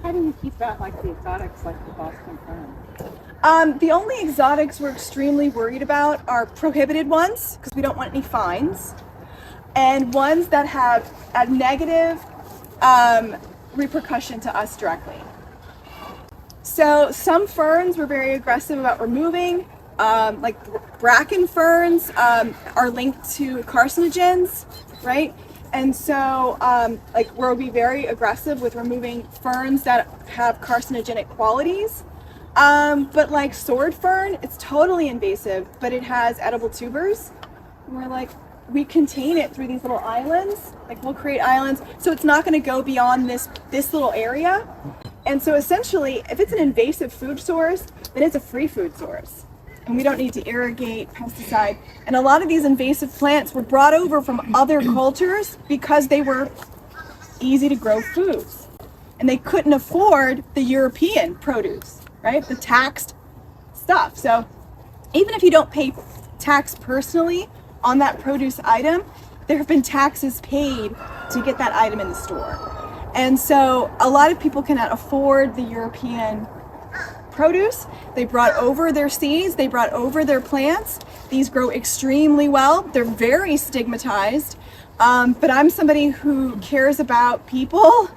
How do you keep out like the exotics, like the Boston fern? The only exotics we're extremely worried about are prohibited ones, because we don't want any fines, and ones that have a negative repercussion to us directly. So some ferns we're very aggressive about removing, like bracken ferns are linked to carcinogens, right? And so like we'll be very aggressive with removing ferns that have carcinogenic qualities. But like sword fern, it's totally invasive, but it has edible tubers. And we're like, we contain it through these little islands. Like we'll create islands, so it's not going to go beyond this little area. And so essentially, if it's an invasive food source, then it's a free food source. And we don't need to irrigate, pesticide. And a lot of these invasive plants were brought over from other cultures because they were easy to grow foods. And they couldn't afford the European produce, right? The taxed stuff. So even if you don't pay tax personally on that produce item, there have been taxes paid to get that item in the store. And so a lot of people cannot afford the European produce. They brought over their seeds, they brought over their plants. These grow extremely well. They're very stigmatized. But I'm somebody who cares about people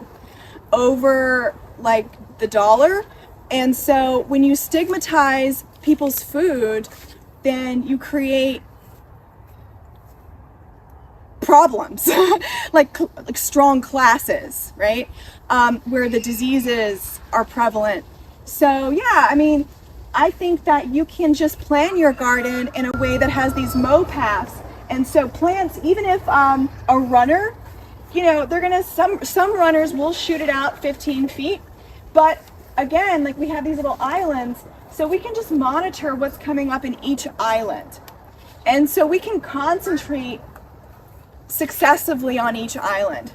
over like the dollar. And so when you stigmatize people's food, then you create problems like strong classes, right? Where the diseases are prevalent. So yeah, I mean, I think that you can just plan your garden in a way that has these mow paths. And so plants, even if a runner, you know, they're gonna, some runners will shoot it out 15 feet, but again, like we have these little islands, so we can just monitor what's coming up in each island. And so we can concentrate successively on each island.